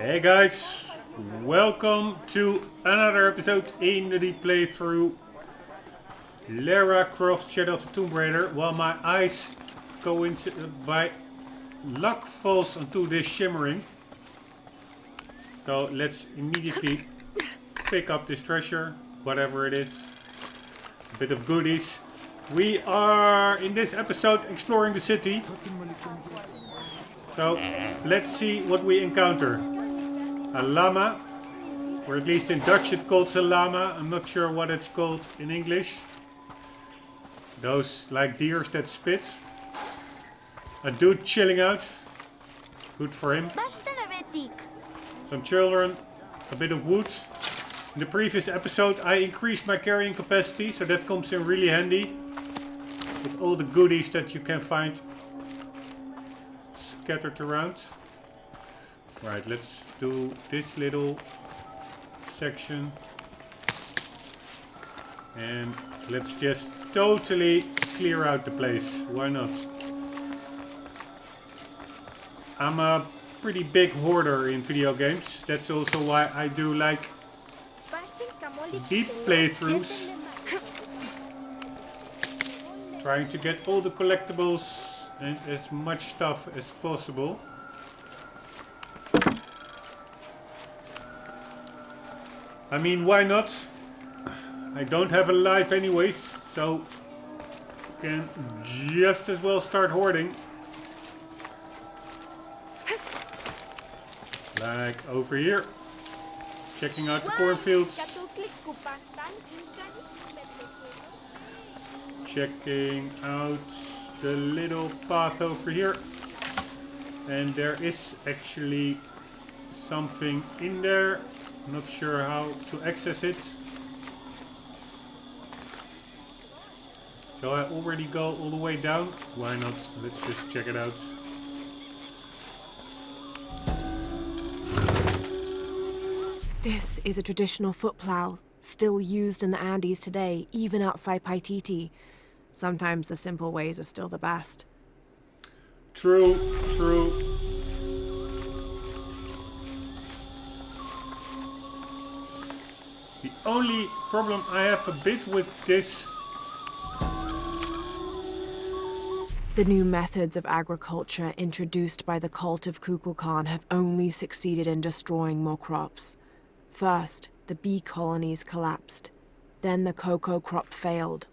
Hey guys, welcome to another episode in the playthrough Lara Croft Shadow of the Tomb Raider. While my eyes by luck falls onto this shimmering. So let's immediately pick up this treasure, whatever it is, a bit of goodies. We are in this episode exploring the city. So let's see what we encounter. A llama, or at least in Dutch it's called a llama. I'm not sure what it's called in English. Those like deers that spit. A dude chilling out. Good for him. Some children, a bit of wood. In the previous episode I increased my carrying capacity, so that comes in really handy. With all the goodies that you can find scattered around. Right, let's do this little section. And let's just totally clear out the place. Why not? I'm a pretty big hoarder in video games. That's also why I do like deep playthroughs. Trying to get all the collectibles and as much stuff as possible. I mean, why not? I don't have a life anyways, so can just as well start hoarding. Like over here, checking out the cornfields. Checking out the little path over here. And there is actually something in there. Not sure how to access it. Shall I already go all the way down? Why not? Let's just check it out. This is a traditional foot plow, still used in the Andes today, even outside Paititi. Sometimes the simple ways are still the best. True, true. The only problem I have a bit with this... The new methods of agriculture introduced by the cult of Kukulkan have only succeeded in destroying more crops. First, the bee colonies collapsed. Then the cocoa crop failed.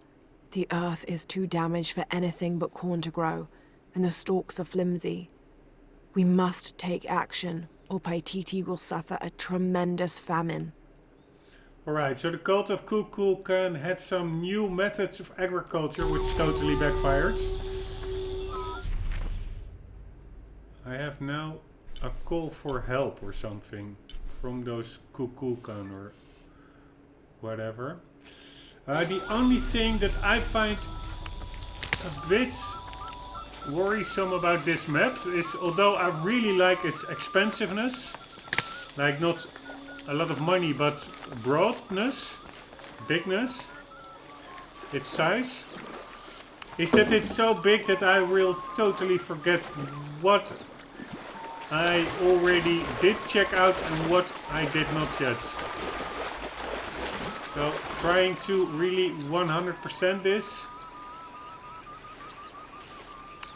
The earth is too damaged for anything but corn to grow, and the stalks are flimsy. We must take action, or Paititi will suffer a tremendous famine. Alright, so the cult of Kukulkan had some new methods of agriculture which totally backfired. I have now a call for help or something from those Kukulkan or whatever. The only thing that I find a bit worrisome about this map is, although I really like its expansiveness, like not a lot of money but broadness, bigness, its size, is that it's so big that I will totally forget what I already did check out and what I did not yet. So trying to really 100% this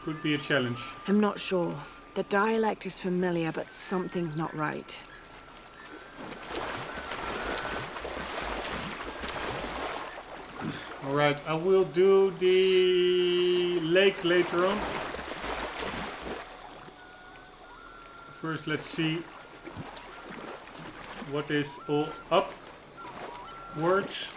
could be a challenge. I'm not sure. The dialect is familiar, but something's not right. Alright, I will do the lake later on. First, let's see what is all upwards.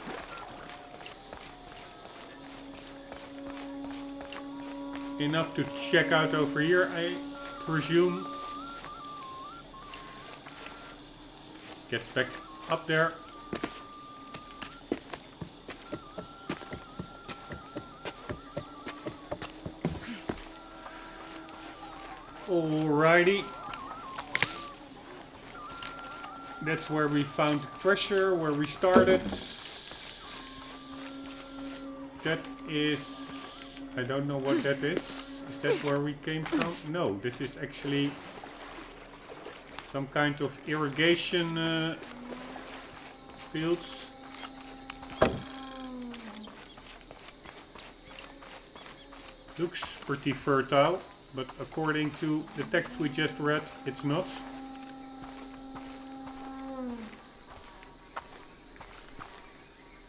Enough to check out over here, I presume. Get back up there. Alrighty. That's where we found the treasure, where we started. That is... I don't know what that is. Is that where we came from? No, this is actually some kind of irrigation fields. Looks pretty fertile, but according to the text we just read, it's not.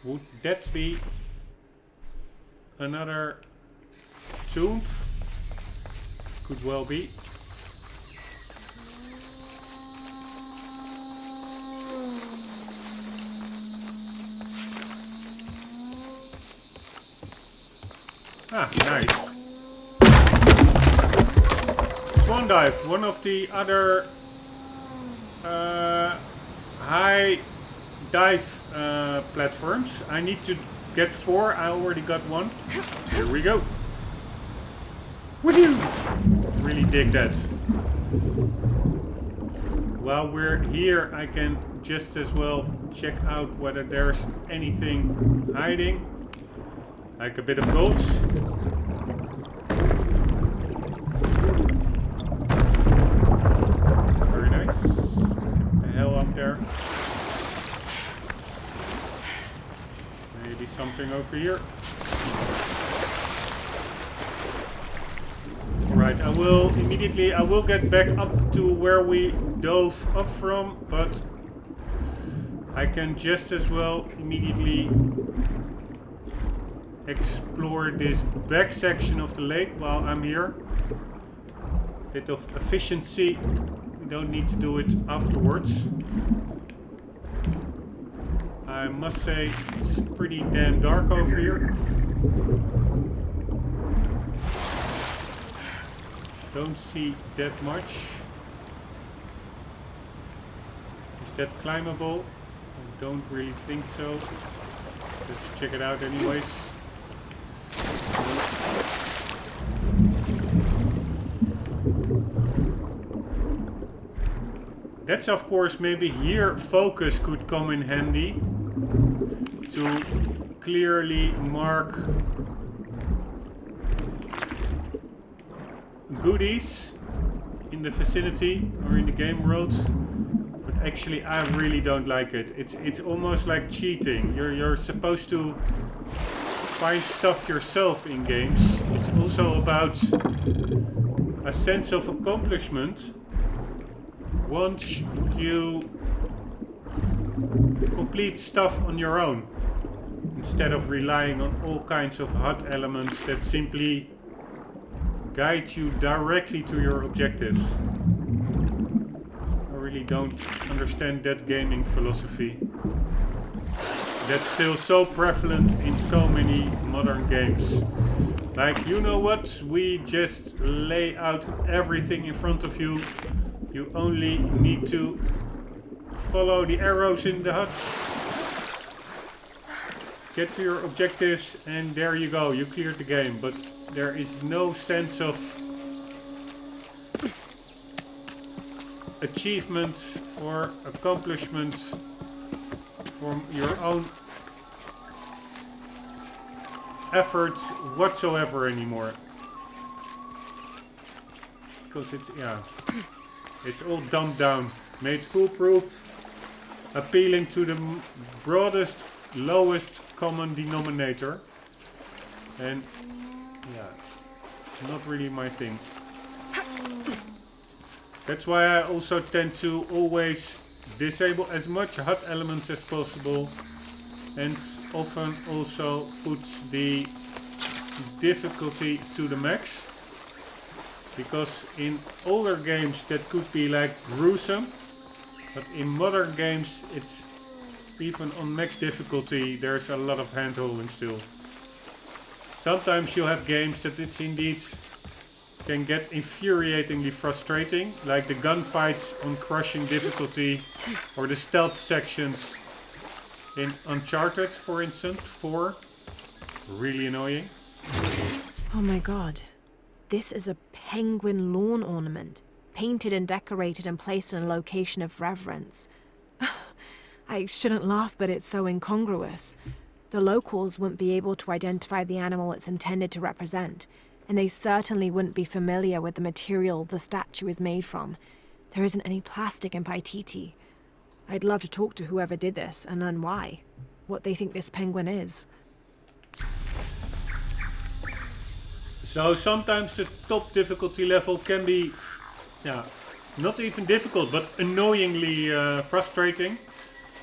Would that be another tomb? Could well be. Ah, nice. Swan dive, one of the other high dive platforms. I need to get 4. I already got 1. Here we go. Woohoo! Really dig that. While we're here, I can just as well check out whether there's anything hiding. Like a bit of gold. Very nice. Let's get the hell up there. Maybe something over here. Alright, I will get back up to where we dove off from, but I can just as well immediately explore this back section of the lake while I'm here. Bit of efficiency. We don't need to do it afterwards. I must say it's pretty damn dark over here. Don't see that much. Is that climbable? I don't really think so. Let's check it out anyways. That's of course maybe here focus could come in handy to clearly mark goodies in the vicinity or in the game world. But actually I really don't like it. It's almost like cheating. You're supposed to find stuff yourself in games. It's also about a sense of accomplishment once you complete stuff on your own, instead of relying on all kinds of HUD elements that simply guide you directly to your objectives. I really don't understand that gaming philosophy. That's still so prevalent in so many modern games. Like, you know what? We just lay out everything in front of you. You only need to follow the arrows in the HUD. Get to your objectives and there you go. You cleared the game. But there is no sense of achievement or accomplishment from your own efforts whatsoever anymore. Because it's all dumbed down, made foolproof, appealing to the broadest, lowest common denominator. And yeah, not really my thing. That's why I also tend to always disable as much HUD elements as possible, and often also puts the difficulty to the max. Because in older games that could be like gruesome, but in modern games it's even on max difficulty there's a lot of hand-holding still. Sometimes you have games that it's indeed can get infuriatingly frustrating, like the gunfights on crushing difficulty or the stealth sections in Uncharted, for instance, 4. Really annoying. Oh my god. This is a penguin lawn ornament, painted and decorated and placed in a location of reverence. I shouldn't laugh, but it's so incongruous. The locals wouldn't be able to identify the animal it's intended to represent, and they certainly wouldn't be familiar with the material the statue is made from. There isn't any plastic in Paititi. I'd love to talk to whoever did this and learn why. What they think this penguin is. So sometimes the top difficulty level can be, yeah, not even difficult, but annoyingly frustrating.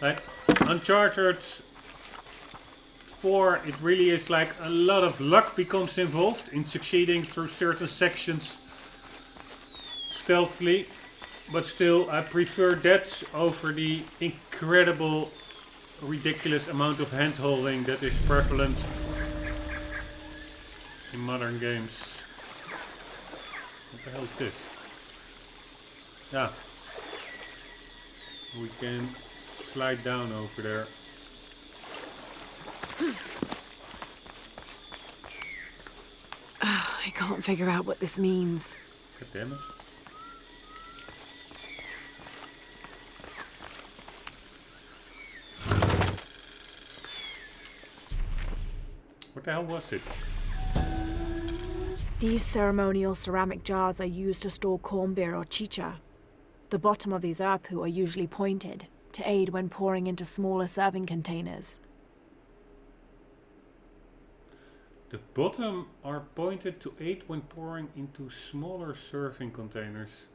Like Uncharted 4, it really is like a lot of luck becomes involved in succeeding through certain sections stealthily. But still, I prefer that over the incredible, ridiculous amount of hand-holding that is prevalent in modern games. What the hell is this? Yeah. We can slide down over there. I can't figure out what this means. God damn it. What the hell was it? These ceremonial ceramic jars are used to store corn beer or chicha. The bottom of these urpu are usually pointed, to aid when pouring into smaller serving containers. The bottom are pointed to aid when pouring into smaller serving containers.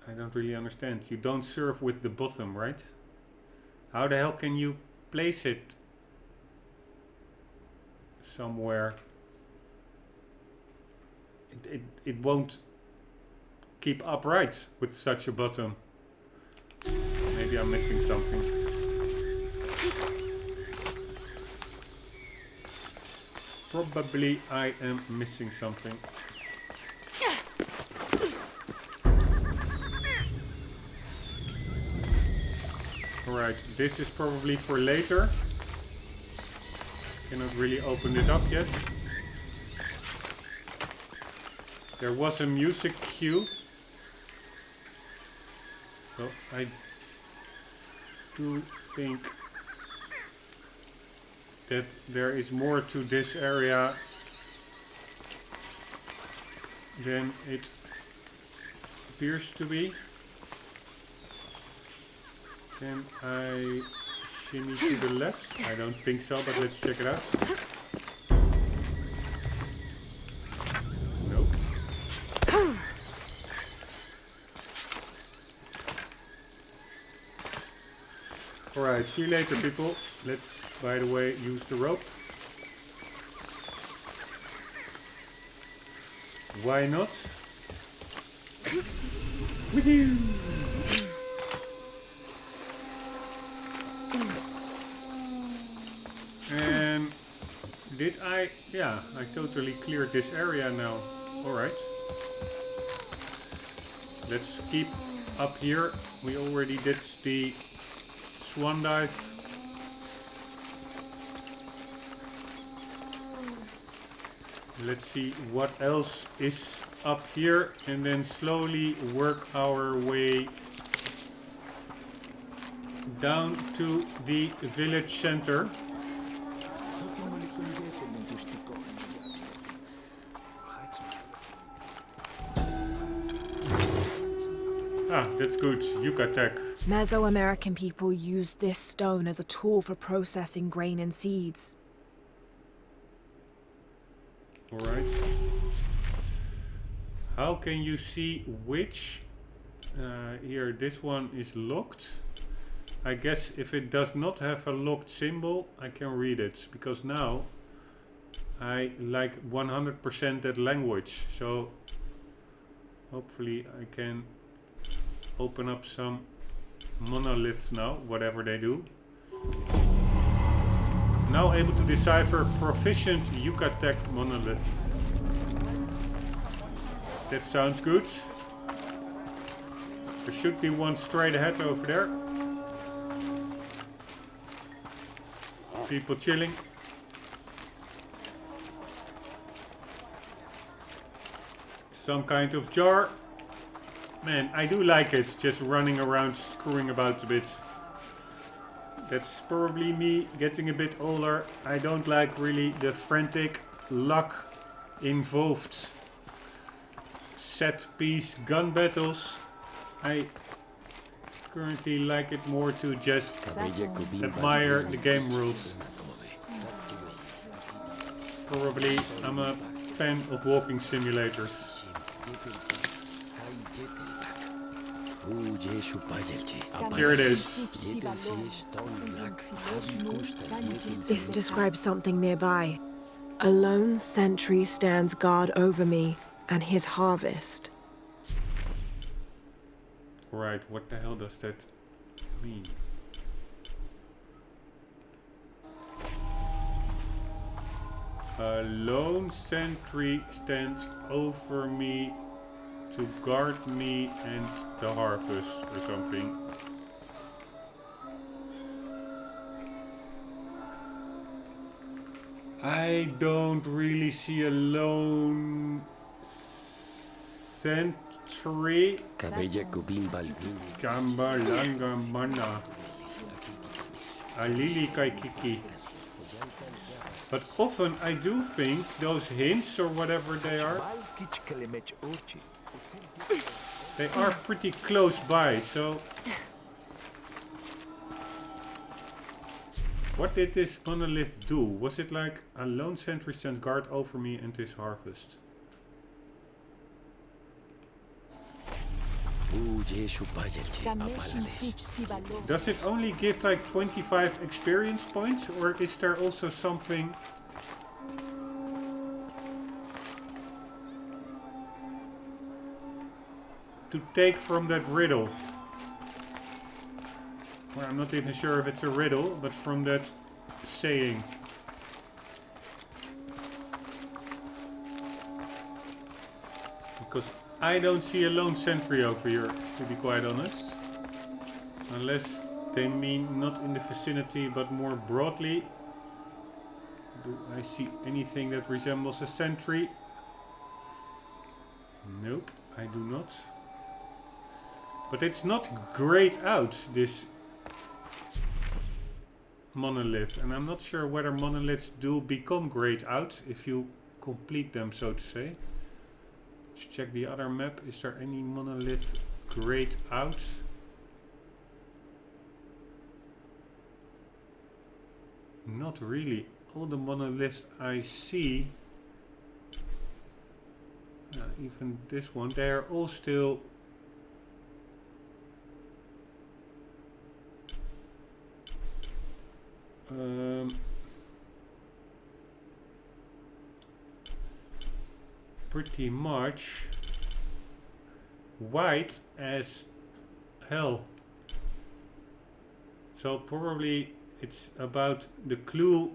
I don't really understand. You don't serve with the bottom, right? How the hell can you place it somewhere? It won't keep upright with such a bottom. Maybe I'm missing something. Probably I am missing something. Alright, this is probably for later. Cannot really open it up yet. There was a music cue. So I do think that there is more to this area than it appears to be. Can I shimmy to the left? I don't think so, but let's check it out. Nope. Alright, see you later, people. Let's, by the way, use the rope. Why not? Woohoo! And did I? Yeah, I totally cleared this area now. Alright. Let's keep up here. We already did the swan dive. Let's see what else is up here and then slowly work our way down to the village center. Ah, that's good. Yucatec. Mesoamerican people used this stone as a tool for processing grain and seeds. Alright. How can you see which? Here, this one is locked. I guess if it does not have a locked symbol, I can read it. Because now I like 100% that language. So hopefully I can open up some monoliths now, whatever they do. Now able to decipher proficient Yucatec monoliths. That sounds good. There should be one straight ahead over there. People chilling. Some kind of jar. Man, I do like it, just running around, screwing about a bit. That's probably me getting a bit older. I don't like really the frantic, luck-involved set-piece gun battles. I currently like it more to just admire the game rules. Probably I'm a fan of walking simulators. Here it is. This describes something nearby. A lone sentry stands guard over me and his harvest. Right, what the hell does that mean? A lone sentry stands over me to guard me and the harvest or something. I don't really see a lone sentry. Kambalanga mana. Alili kaikiki. But often I do think those hints or whatever they are pretty close by, so what did this monolith do? Was it like a lone sentry stands guard over me and his harvest? Does it only give like 25 experience points, or is there also something to take from that riddle? Well, I'm not even sure if it's a riddle, but from that saying. Because I don't see a lone sentry over here, to be quite honest. Unless they mean not in the vicinity, but more broadly. Do I see anything that resembles a sentry? Nope, I do not. But it's not grayed out, this monolith. And I'm not sure whether monoliths do become grayed out if you complete them, so to say. Let's check the other map. Is there any monolith grayed out? Not really. All the monoliths I see, even this one, they are all still pretty much white as hell. So probably it's about the clue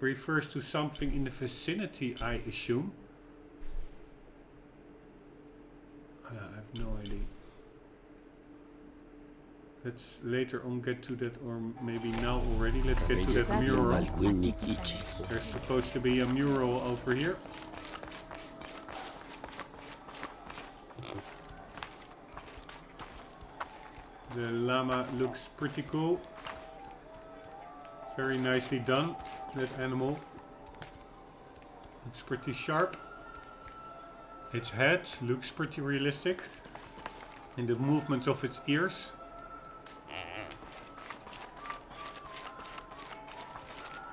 refers to something in the vicinity, I assume. I have no idea. Let's later on get to that, or maybe now already. Let's get to that mural. There's supposed to be a mural over here. The llama looks pretty cool. Very nicely done, that animal. Looks pretty sharp. Its head looks pretty realistic. And the movements of its ears.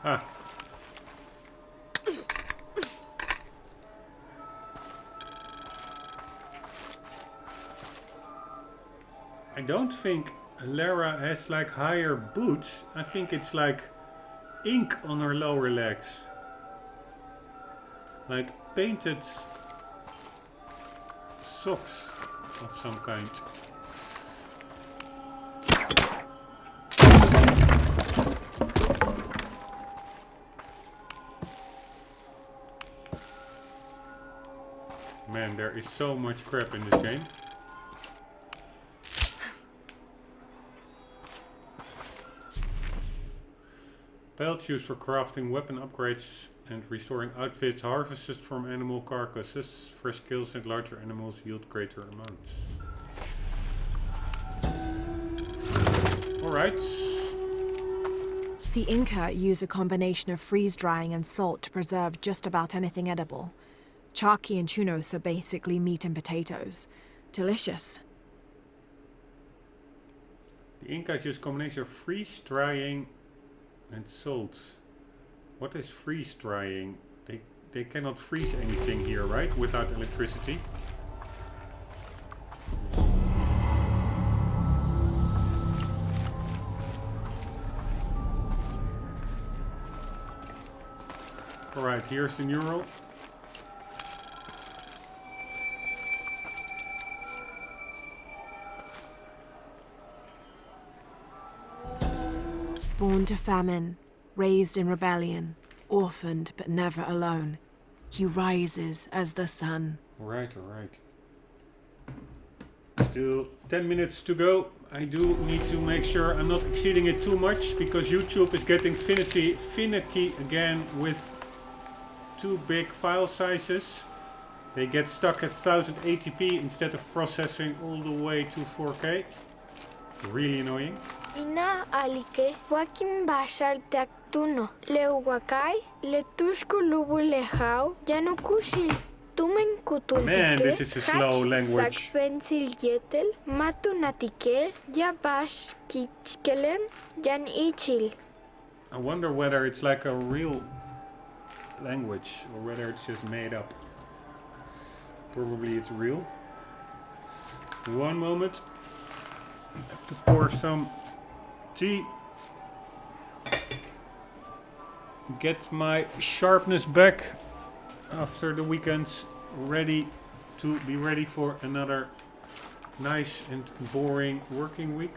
Ah. I don't think Lara has like higher boots. I think it's like ink on her lower legs. Like painted socks of some kind. Man, there is so much crap in this game. Pelts used for crafting weapon upgrades and restoring outfits harvested from animal carcasses. Fresh kills and larger animals yield greater amounts. Alright. The Inca use a combination of freeze drying and salt to preserve just about anything edible. Charqui and chunos are basically meat and potatoes. Delicious. Inca's use combination of freeze, drying and salt. What is freeze drying? They cannot freeze anything here, right? Without electricity. Alright, here's the neural. Born to famine, raised in rebellion, orphaned but never alone, he rises as the sun. Alright. Still 10 minutes to go. I do need to make sure I'm not exceeding it too much, because YouTube is getting finicky again with too big file sizes. They get stuck at 1080p instead of processing all the way to 4K. Really annoying. Ina alike wakim bashal taktuno leuwakai letushku lubu lehau yanukushil tumen kutultike. Man, this is a slow language. Sakpensil yetel matunatike yabash kichkelen yan ichil. I wonder whether it's like a real language or whether it's just made up. Probably it's real. One moment. I have to pour some tea. Get my sharpness back after the weekends, ready to be ready for another nice and boring working week.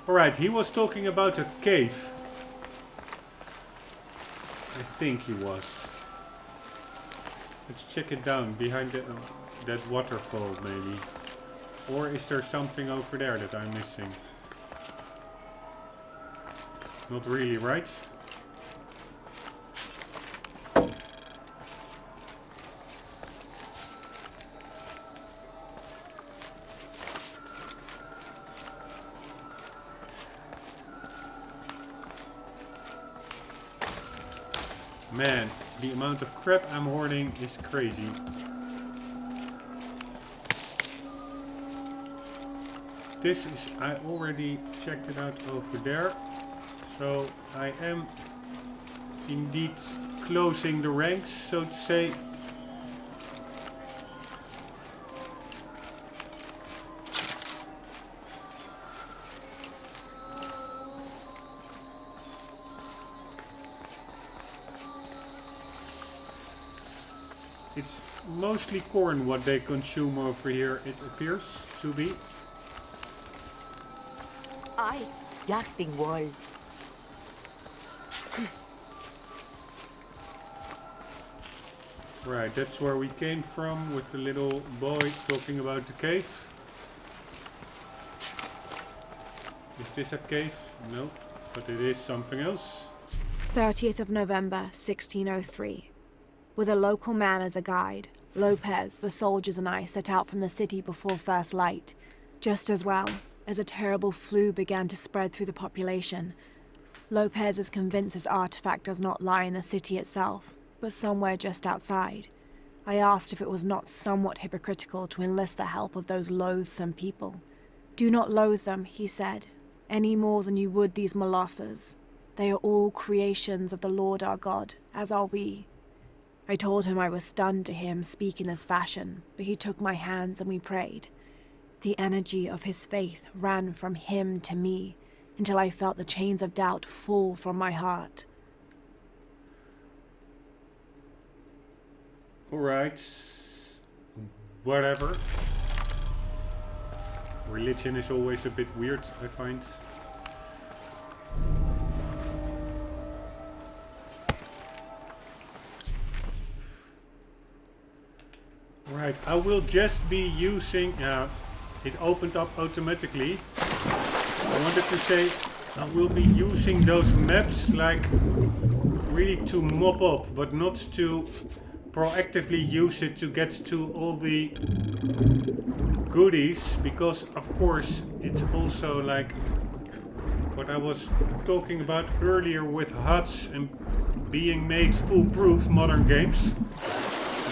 Alright, he was talking about a cave. I think he was. Let's check it down behind that waterfall maybe. Or is there something over there that I'm missing? Not really, right? Man, the amount of crap I'm hoarding is crazy. This is, I already checked it out over there. So I am indeed closing the ranks, so to say. It's mostly corn what they consume over here, it appears to be. Ai, giác tiền quầy. Right, that's where we came from with the little boy talking about the cave. Is this a cave? No, but it is something else. 30th of November, 1603. With a local man as a guide, Lopez, the soldiers and I set out from the city before first light, just as well as a terrible flu began to spread through the population. Lopez is convinced his artifact does not lie in the city itself, but somewhere just outside. I asked if it was not somewhat hypocritical to enlist the help of those loathsome people. Do not loathe them, he said, any more than you would these molosses. They are all creations of the Lord our God, as are we. I told him I was stunned to hear him speak in this fashion, but he took my hands and we prayed. The energy of his faith ran from him to me, until I felt the chains of doubt fall from my heart. Alright. Whatever. Religion is always a bit weird, I find. Right, I will just be using... it opened up automatically. I wanted to say I will be using those maps like really to mop up, but not to proactively use it to get to all the goodies, because of course it's also like what I was talking about earlier with HUDs and being made foolproof, modern games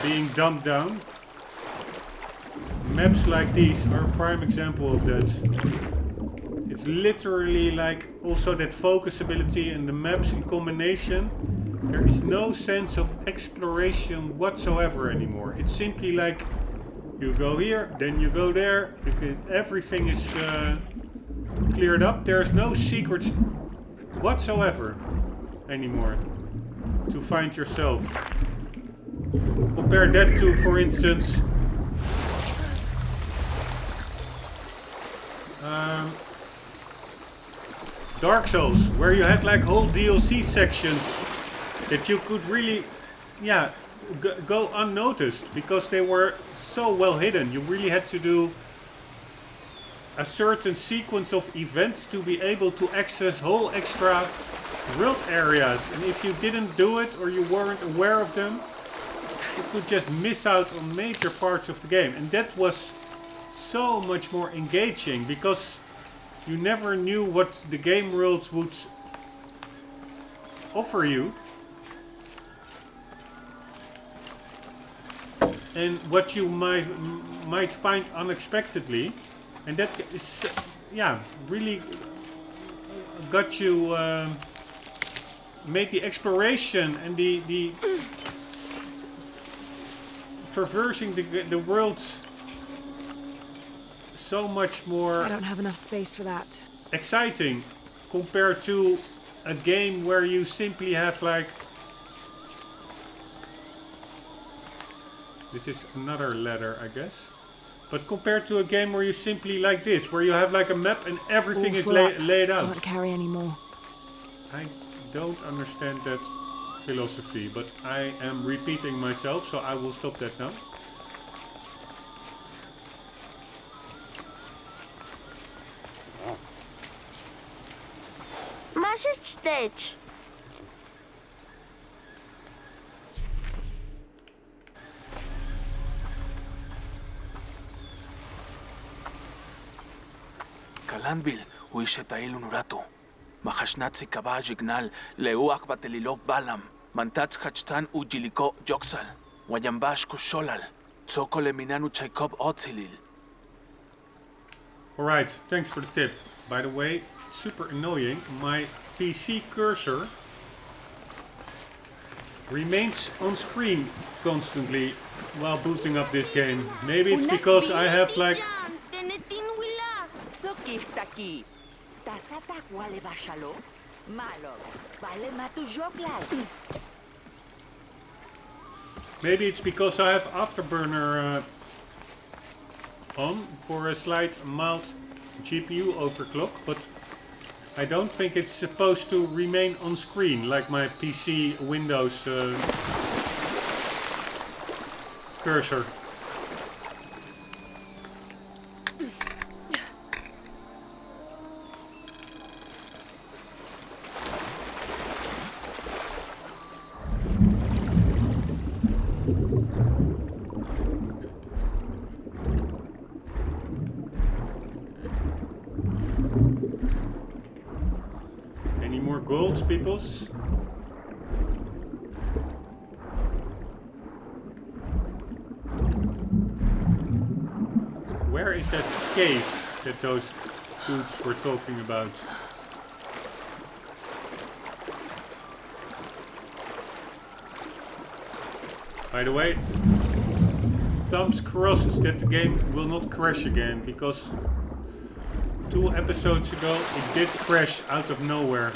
being dumbed down. maps like these are a prime example of that. It's literally like also that focus ability and the maps in combination. There is no sense of exploration whatsoever anymore. It's simply like you go here, then you go there. Everything is cleared up. There's no secrets whatsoever anymore to find yourself. Compare that to, for instance, Dark Souls, where you had like whole DLC sections that you could really, yeah, go unnoticed because they were so well hidden. You really had to do a certain sequence of events to be able to access whole extra world areas, and if you didn't do it or you weren't aware of them, you could just miss out on major parts of the game. And that was so much more engaging because you never knew what the game world would offer you and what you might find unexpectedly, and that is, yeah, really got you made the exploration and the traversing the world so much more. I don't have enough space for that. Exciting compared to a game where you simply have like, this is another ladder, I guess. But compared to a game where you simply like this, where you have like a map and everything is laid out. Can't carry anymore. I don't understand that philosophy, but I am repeating myself, so I will stop that now. Message stage. Kalanbil, uishetail unurato. Mahashnatsi kabaj ignal, leuach batelilov balam. Mantats hachtan ujiliko joksal. Wayambash kusholal. Tsokole minanu chaikob otzilil. Alright, thanks for the tip. By the way, super annoying. My PC cursor remains on screen constantly while booting up this game. Maybe it's because I have like... Sokirtaki. Tasata wale bashalo. Malo. Vale matu joklal. Maybe it's because I have Afterburner on for a slight mild GPU overclock, but I don't think it's supposed to remain on screen like my PC Windows cursor. Any more golds, peoples? Where is that cave that those dudes were talking about? By the way, thumbs crossed that the game will not crash again, because 2 episodes ago it did crash out of nowhere.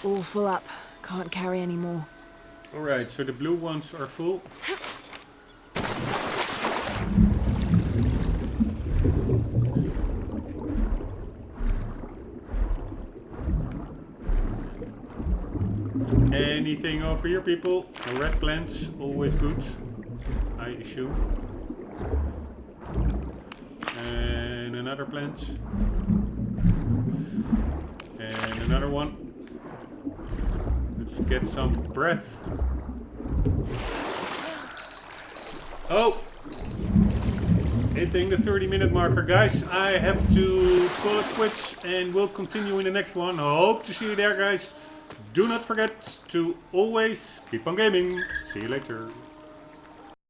All full up. Can't carry anymore. Alright, so the blue ones are full. Anything over here, people? Red plants, always good, I assume. And another plant. And another one. Let's get some breath. Oh! hitting the 30-minute marker. Guys, I have to call it quits and we'll continue in the next one. Hope to see you there, guys. Do not forget to always keep on gaming. See you later.